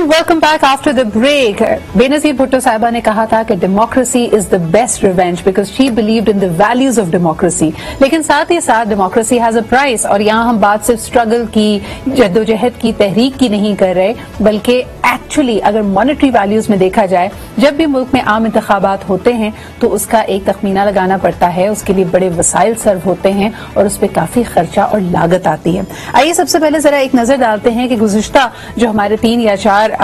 Welcome back after the break. Benazir Bhutto साहिबा ने कहा था कि democracy is the best revenge because she believed in the values of democracy, लेकिन साथ ही साथ डेमोक्रेसी हैज अ प्राइस। और यहाँ हम बात सिर्फ स्ट्रगल की, जद्दोजहद की, तहरीक की नहीं कर रहे, बल्कि एक्चुअली अगर मॉनेटरी वैल्यूज में देखा जाए, जब भी मुल्क में आम इंतखाबात होते हैं तो उसका एक तखमीना लगाना पड़ता है, उसके लिए बड़े वसाइल सर्व होते हैं और उस पर काफी खर्चा और लागत आती है। आइए सबसे पहले जरा एक नजर डालते हैं कि गुज़िश्ता जो हमारे 3 या 4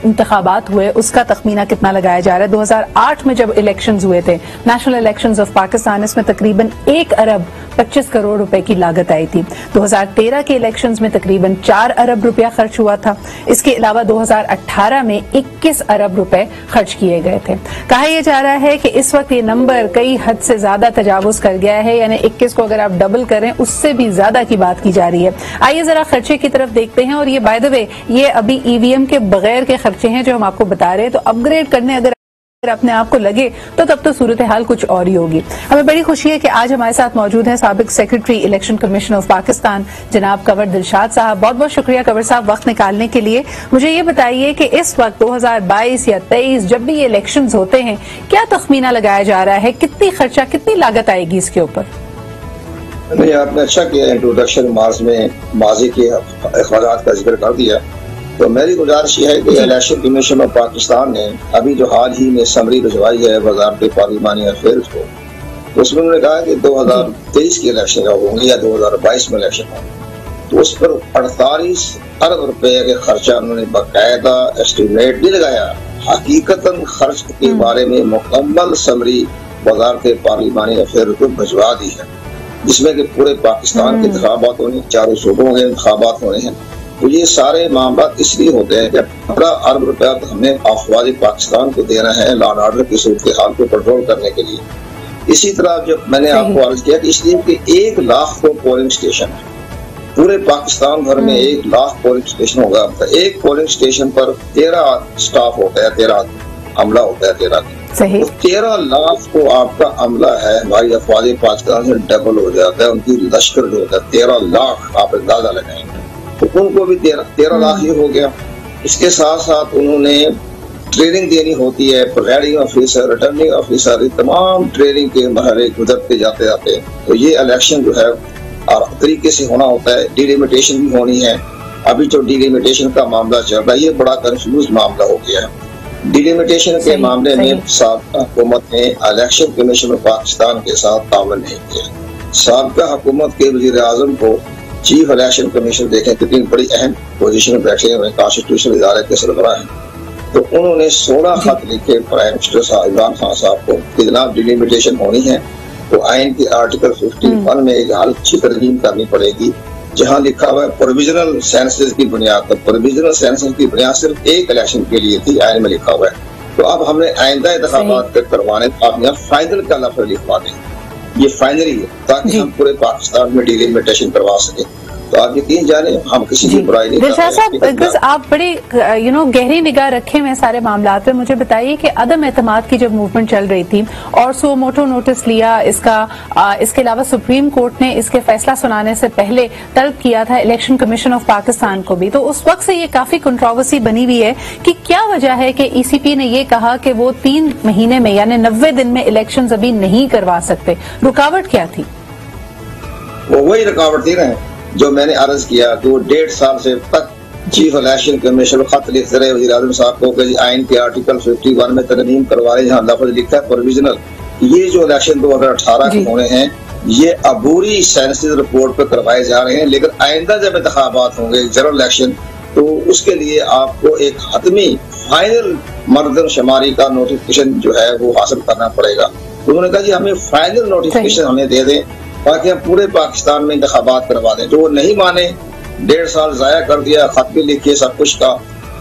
इंतखाबात हुए उसका तखमीना कितना लगाया जा रहा है। 2008 में जब इलेक्शंस हुए थे, नेशनल इलेक्शंस ऑफ पाकिस्तान, इसमें तकरीबन 1 अरब 25 करोड़ रुपए की लागत आई थी। 2013 के इलेक्शंस में तकरीबन 4 अरब रुपया खर्च हुआ था। इसके अलावा 2018 में 21 अरब रुपए खर्च किए गए थे। कहा यह जा रहा है कि इस वक्त ये नंबर कई हद से ज्यादा तजावुज कर गया है, यानी 21 को अगर आप डबल करें उससे भी ज्यादा की बात की जा रही है। आइए जरा खर्चे की तरफ देखते हैं। और ये बाय द वे ये अभी ईवीएम के बगैर के खर्चे हैं जो हम आपको बता रहे हैं, तो अपग्रेड करने अगर अपने आप को लगे तो तब तो सूरत हाल कुछ और ही होगी। हमें बड़ी खुशी है कि आज हमारे साथ मौजूद हैं साबिक secretary election commission of Pakistan जनाब कंवर दिलशाद साहब। बहुत बहुत शुक्रिया कंवर साहब वक्त निकालने के लिए। मुझे ये बताइए कि इस वक्त 2022 या 23 जब भी ये इलेक्शंस होते हैं, क्या तखमीना लगाया जा रहा है, कितनी खर्चा, कितनी लागत आएगी इसके ऊपर? नहीं, आपने अच्छा किया इंट्रोडक्शन मार्च में माजी के अखबारात का जिक्र कर दिया। तो मेरी गुजारिश ये है कि इलेक्शन कमीशन ऑफ पाकिस्तान ने अभी जो हाल ही में समरी भिजवाई है वजारत पार्लिमानी अफेयर्स को, तो उसमें उन्होंने कहा कि 2023 के इलेक्शन होंगे या 2022 में इलेक्शन होंगे, तो उस पर 48 अरब रुपए के खर्चा उन्होंने बाकायदा एस्टिमेट भी लगाया। हकीकतन खर्च के बारे में मुकम्मल समरी वजारत पार्लिमानी अफेयर्स को भिजवा दी है, जिसमें कि पूरे पाकिस्तान के इंतखाबात होने, 4 सूबों के इंतखाबात होने हैं। तो ये सारे मामला इसलिए होते हैं कि 15 अरब रुपया तो हमने अफवाज पाकिस्तान को देना है लॉ एंड ऑर्डर की सूरत हाल को कंट्रोल करने के लिए। इसी तरह जब मैंने आपको अर्ज किया कि इसलिए कि 1 लाख को पोलिंग स्टेशन है पूरे पाकिस्तान भर में, 1 लाख पोलिंग स्टेशन होगा। तो एक पोलिंग स्टेशन पर 13 स्टाफ होता है, 13 अमला होता है, 13 तो 13 लाख को आपका अमला है हमारी अफवाज पाकिस्तान से डबल हो जाता है। उनकी लश्कर जो होता है 13 लाख, आप अंदाजा लगाएंगे, तो उनको भी 13 लाख ही हो गया। इसके साथ साथ उन्होंने ट्रेनिंग देनी होती है, प्रिजाइडिंग ऑफिसर, रिटर्निंग ऑफिसर, तमाम ट्रेनिंग के मरहले गुजरते जाते जाते। तो ये इलेक्शन जो है और तरीके से होना होता है, डिलिमिटेशन भी होनी है। अभी जो डिलिमिटेशन का मामला चल रहा है ये बड़ा कंफ्यूज मामला हो गया है। डिलिमिटेशन के मामले में साबिका हुकूमत ने इलेक्शन कमीशन ऑफ पाकिस्तान के साथ ताउन नहीं किया। साबिका हुकूमत के वजीर आजम को चीफ इलेक्शन कमीशन देखें कितनी बड़ी अहम पोजीशन में बैठे हुए कॉन्स्टिट्यूशनल इदारे के सरबराह हैं, तो उन्होंने 16 खत लिखे प्राइम मिनिस्टर इमरान खान साहब को कि जनाब डिलिमिटेशन होनी है, तो आइन के आर्टिकल 51 में एक अच्छी तरजीम करनी पड़ेगी, जहाँ लिखा हुआ है प्रोविजनल सेंसस की बुनियाद पर। प्रोविजनल सेंसस की बुनियाद सिर्फ एक इलेक्शन के लिए थी, आइन में लिखा हुआ है। तो अब हमने आइंदा इंतखाबात करवाने, आप यहाँ फाइनल का लफ्ज़ लिखवा दें, ये फाइनली है ताकि हम पूरे पाकिस्तान में डिलिमिटेशन करवा सके। तो आप यकीन जाने हम किसी की बुराई नहीं दिलशाद साहब, आप बड़ी गहरी निगाह रखे हुए सारे मामला पे। मुझे बताइए कि अदम एतमाद की जब मूवमेंट चल रही थी और सो मोटो नोटिस लिया इसका, इसके अलावा सुप्रीम कोर्ट ने इसके फैसला सुनाने से पहले तलब किया था इलेक्शन कमीशन ऑफ पाकिस्तान को भी, तो उस वक्त से ये काफी कंट्रोवर्सी बनी हुई है कि क्या वजह है कि ईसीपी ने ये कहा कि वो 3 महीने में यानी 90 दिन में इलेक्शन अभी नहीं करवा सकते। रुकावट क्या थी? वो वही रुकावट थी ना जो मैंने अर्ज किया कि वो 1.5 साल से तक चीफ इलेक्शन कमीशन खत लिखते रहे वज़ीर आज़म साहब को कि आइन के आर्टिकल 51 में तरमीम करवा रहे, जहाँ लफ्ज लिखा है प्रोविजनल। ये जो इलेक्शन 2018 के होने हैं ये अबूरी सेंसस रिपोर्ट पर करवाए जा रहे हैं, लेकिन आइंदा जब इंतखाबात होंगे जनरल इलेक्शन, तो उसके लिए आपको एक हतमी फाइनल मर्दम शुमारी का नोटिफिकेशन जो है वो हासिल करना पड़ेगा। तो उन्होंने कहा जी हमें फाइनल नोटिफिकेशन हमें दे दें ताकि हम पूरे पाकिस्तान में इंतखाबात करवा दें। तो वो नहीं माने, 1.5 साल जाया कर दिया, खत भी लिखिए सब कुछ का।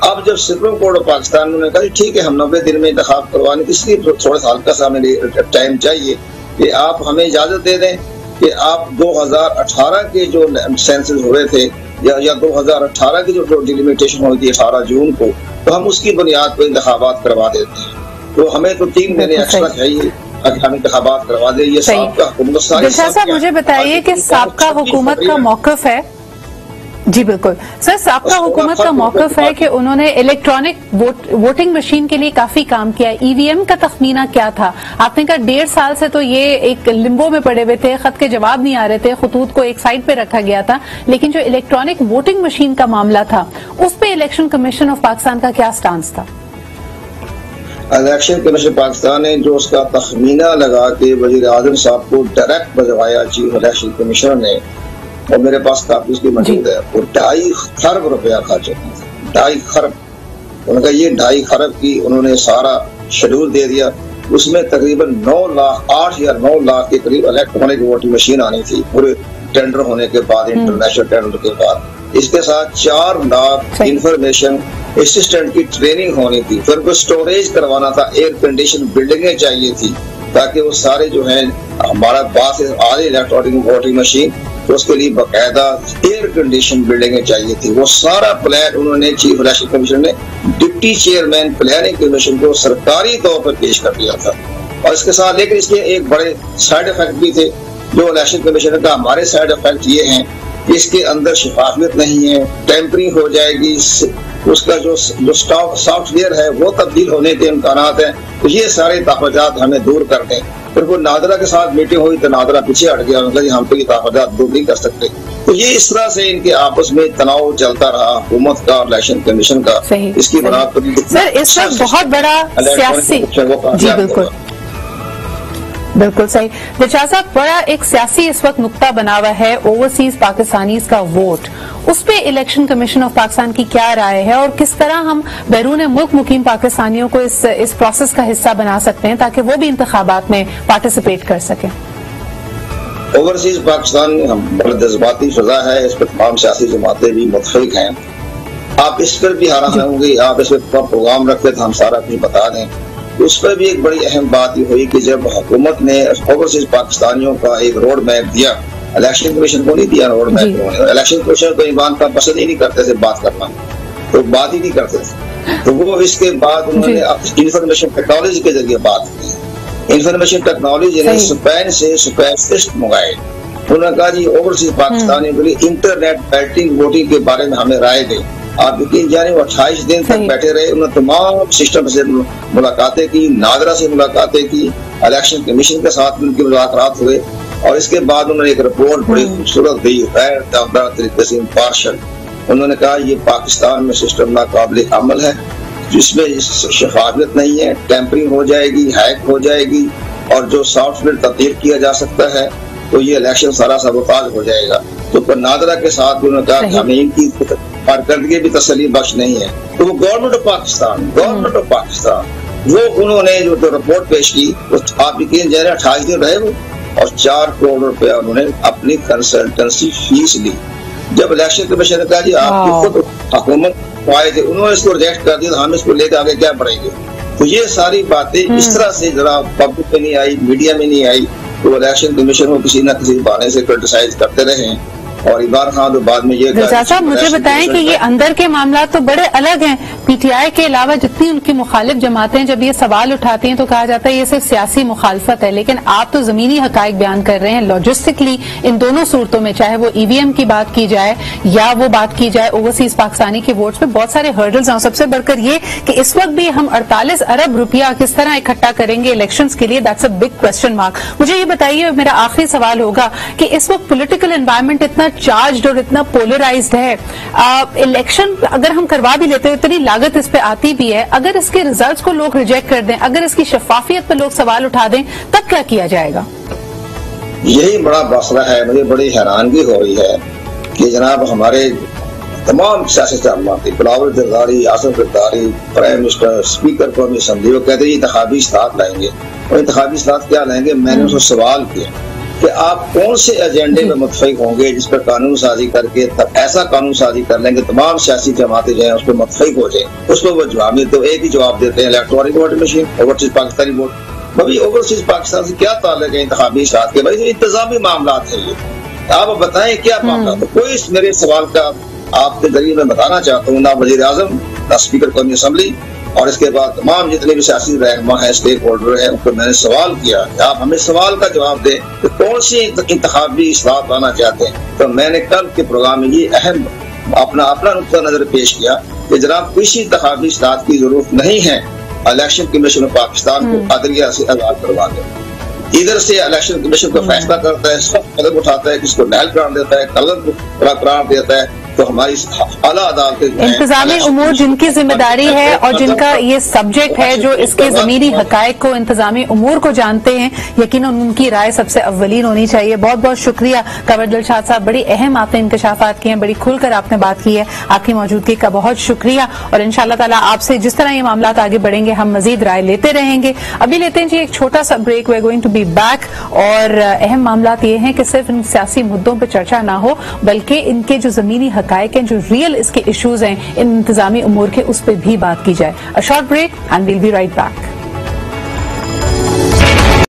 अब जब सुप्रीम कोर्ट ऑफ पाकिस्तान ने कहा ठीक है हम 90 दिन में इंतखाब करवाने, इसलिए थोड़ा सा हल्का सा हमें टाइम चाहिए कि आप हमें इजाजत दे दें कि आप 2018 के जो सेंसस हो रहे थे या 2018 की जो डिलिमिटेशन हुई थी 18 जून को, तो हम उसकी बुनियाद पर इंतखाबात करवा देते हैं। तो हमें तो 3 महीने एक्स्ट्रा चाहिए हम इंतखाबात करवा दे। ये साबिका हुकूमत साहब मुझे बताइए कि साबिका हुकूमत का मौक़िफ़ है जी बिल्कुल सर, सबका हुकूमत का मौकफ है कि उन्होंने इलेक्ट्रॉनिक वोटिंग मशीन के लिए काफी काम किया। ईवीएम का तखमीना क्या था? आपने कहा 1.5 साल से तो ये एक लिम्बो में पड़े हुए थे, खत के जवाब नहीं आ रहे थे, खतूत को एक साइड पे रखा गया था, लेकिन जो इलेक्ट्रॉनिक वोटिंग मशीन का मामला था उस पर इलेक्शन कमीशन ऑफ पाकिस्तान का क्या स्टांस था? इलेक्शन कमीशन पाकिस्तान ने जो उसका तखमीना लगा के वजीर आजम साहब को डायरेक्ट भिजवाया चीफ इलेक्शन कमिश्नर ने, और मेरे पास काफी उसकी मौजूद है, वो 2.5 खरब रुपया खर्च हुआ था। 2.5 खरब, उनका ये 2.5 खरब की उन्होंने सारा शेड्यूल दे दिया। उसमें तकरीबन 8 या 9 लाख के करीब इलेक्ट्रॉनिक वोटिंग मशीन आनी थी पूरे टेंडर होने के बाद, इंटरनेशनल टेंडर के बाद। इसके साथ 4 लाख इंफॉर्मेशन असिस्टेंट की ट्रेनिंग होनी थी, फिर उनको स्टोरेज करवाना था, एयर कंडीशन बिल्डिंगें चाहिए थी ताकि वो सारे जो है हमारा बात है आधे इलेक्ट्रॉनिक वोटिंग मशीन, तो उसके लिए बाकायदा एयर कंडीशन बिल्डिंगें चाहिए थी। वो सारा प्लान उन्होंने चीफ इलेक्शन कमीशन ने डिप्टी चेयरमैन प्लानिंग कमीशन को सरकारी तौर पर पेश कर दिया था। और इसके साथ लेकिन इसके एक बड़े साइड इफेक्ट भी थे जो इलेक्शन कमीशन का हमारे साइड इफेक्ट ये हैं कि इसके अंदर शफाफियत नहीं है, टेम्परिंग हो जाएगी, उसका जो सॉफ्टवेयर है वो तब्दील होने के इम्कानात हैं। तो ये सारे तहफ़्फ़ुज़ात हमें दूर कर दें। फिर वो नादरा के साथ मीटिंग हुई तो नादरा पीछे हट गया, मतलब हम तो ये तहफ़्फ़ुज़ात दूर नहीं कर सकते। तो ये इस तरह से इनके आपस में तनाव चलता रहा हुकूमत का और इलेक्शन कमीशन का। इसकी बना पर सर इस वक्त बहुत बड़ा सियासी, जी बिल्कुल बिल्कुल सही दिलशाद साहब, बड़ा एक सियासी इस वक्त नुक्ता बना हुआ है ओवरसीज पाकिस्तानीज का वोट। उस पे इलेक्शन कमीशन ऑफ पाकिस्तान की क्या राय है और किस तरह हम बैरून मुल्क मुकीम पाकिस्तानियों को इस प्रोसेस का हिस्सा बना सकते हैं ताकि वो भी इंतखाबात में पार्टिसिपेट कर सकें? ओवरसीज पाकिस्तान में बड़ा जज्बाती फिजा है, इस पर तमाम सियासी जमातें भी मुतफिक हैं। आप इस पर भी हारा होंगे, आप इस पर प्रोग्राम रखते तो हम सारा कुछ बता दें। उस पर भी एक बड़ी अहम बात ये हुई कि जब हुकूमत ने ओवरसीज पाकिस्तानियों का एक रोड मैप दिया, इलेक्शन कमीशन को नहीं दिया रोड मैप, इलेक्शन कमीशन को ईमान का पसंद ही नहीं करते थे बात करना, तो बात ही नहीं करते थे। तो वो इसके बाद उन्होंने इंफॉर्मेशन टेक्नोलॉजी के जरिए बात की। इंफॉर्मेशन टेक्नोलॉजी ने स्पेन से स्पेशलिस्ट मंगाए। उन्होंने कहा जी ओवरसीज पाकिस्तानियों के लिए इंटरनेट बैटिंग वोटिंग के बारे में हमें राय दें। आप यकीन जाने 28 दिन तक बैठे रहे, उन्होंने तमाम सिस्टम से मुलाकातें की, नादरा से मुलाकातें की, इलेक्शन कमीशन के साथ उनकी मुलाकात हुए और इसके बाद उन्होंने एक रिपोर्ट बड़ी खूबसूरत दी, गैर दावदार तरीके से इम्पार्शल। उन्होंने कहा ये पाकिस्तान में सिस्टम नाकाबिल अमल है, जिसमें शफाफियत नहीं है, टेम्परिंग हो जाएगी, हैक हो जाएगी और जो सॉफ्टवेयर तब्दील किया जा सकता है तो ये इलेक्शन सारा सबूताज हो जाएगा। तो नादरा के साथ उन्होंने कहा कि हमें इनकी कारकर्दगी भी तसल्ली बख्श नहीं है। तो वो गवर्नमेंट ऑफ पाकिस्तान वो उन्होंने जो रिपोर्ट पेश की, आप यकीन जाने 28 दिन रहे वो और 4 करोड़ रुपया उन्होंने अपनी कंसल्टेंसी फीस ली। जब इलेक्शन कमीशन ने कहा जी आपकी खुद हुकूमत आए थे, उन्होंने इसको रिजेक्ट कर दिया, तो हम इसको लेकर आगे क्या बढ़ेंगे। तो ये सारी बातें इस तरह से जरा पब्लिक में नहीं आई, मीडिया में नहीं आई, तो इलेक्शन कमीशन को किसी न किसी बहाने से क्रिटिसाइज करते रहे। और इमरान खान तो बाद में ये साहब मुझे बताएं कि ये अंदर के मामला तो बड़े अलग हैं। पीटीआई के अलावा जितनी उनकी मुखालिफ जमातें जब ये सवाल उठाती हैं तो कहा जाता है ये सिर्फ सियासी मुखालफत है, लेकिन आप तो जमीनी हकाइक बयान कर रहे हैं। लॉजिस्टिकली इन दोनों सूरतों में, चाहे वो ईवीएम की बात की जाए या वो बात की जाए ओवरसीज पाकिस्तानी के वोट्स में, बहुत सारे हर्डल्स हैं। सबसे बढ़कर ये कि इस वक्त भी हम 48 अरब रुपया किस तरह इकट्ठा करेंगे इलेक्शंस के लिए, that's a big question mark. मुझे ये बताइए, मेरा आखिरी सवाल होगा कि इस वक्त पॉलिटिकल एनवायरनमेंट इतना चार्ज्ड और इतना पोलराइज्ड है, इलेक्शन अगर हम करवा भी लेते हैं इतनी लागत इस पे आती भी है, अगर इसके रिजल्ट्स को लोग रिजेक्ट कर दें, अगर इसकी शफाफियत पर लोग सवाल उठा दें, तब क्या किया जाएगा? यही बड़ा मसला है। मुझे बड़ी हैरानगी हो रही है कि जनाब हमारे तमाम सियासतदान, Bilawal Zardari, Asif Zardari, prime minister, speaker कौमी असेंबली, वो कहते हैं इंतखाबी इस्लाहत लाएंगे। और इंतखाबी इस्लाहत क्या लाएंगे? मैंने उनसे सवाल किया कि आप कौन से एजेंडे में मुतफिक होंगे जिस पर कानून साजी करके तब ऐसा कानून साजी कर लेंगे तमाम सियासी जमातें जो है उस पर मुतफिक हो जाए। उस पर वो जवाब देते, तो एक ही जवाब देते हैं electronic voting machine, overseas Pakistani vote. भाई ओवरसीज पाकिस्तान से क्या ताल्लुक है इंतखाबी इस्लाहत के? भाई इंतजामी मामला है ये, आप बताएं क्या मामला। तो कोई मेरे सवाल का आपके जरिए मैं बताना चाहता हूँ, ना वजीर आजम, ना स्पीकर कौमी असेंबली और इसके बाद तमाम जितने भी सियासी रहनुमा है, स्टेक होल्डर है, उनको मैंने सवाल किया आप हमें सवाल का जवाब दें कि कौन सी इंतखाबी इस्लाहत लाना चाहते हैं। तो मैंने कल के प्रोग्राम में ये अहम अपना नुक्ता नजर पेश किया कि जनाब किसी इंतखाबी इस्लाहत की जरूरत नहीं है, इलेक्शन कमीशन ऑफ पाकिस्तान को अदलिया से आजाद करवा दे। इधर से इलेक्शन कमीशन को फैसला करता है, सब कदम उठाता है, किसको नायल करार देता है, कलम करार देता है, तो हमारी आला अदालत इंतजामी उमूर जिनकी जिम्मेदारी है और जिनका ये सब्जेक्ट है, जो इसके जमीनी हकायक को इंतजामी उमूर को जानते हैं, यकीनन उनकी राय सबसे अव्वलीन होनी चाहिए। बहुत बहुत शुक्रिया कामर दिलशाद साहब, बड़ी अहम आपने इंकशाफात किए हैं, बड़ी खुलकर आपने बात की है, आपकी मौजूदगी का बहुत शुक्रिया। और इंशाअल्लाह ताला आपसे जिस तरह ये मामला आगे बढ़ेंगे हम मजीद राय लेते रहेंगे। अभी लेते हैं जी एक छोटा सा break, we are going to be back. और अहम मामला ये हैं कि सिर्फ इन सियासी मुद्दों पर चर्चा ना हो, बल्कि इनके जो जमीनी हकायक हैं, जो रियल इसके इश्यूज हैं इन इंतजामी उमूर के, उस पर भी बात की जाए। A short break and we'll be right back.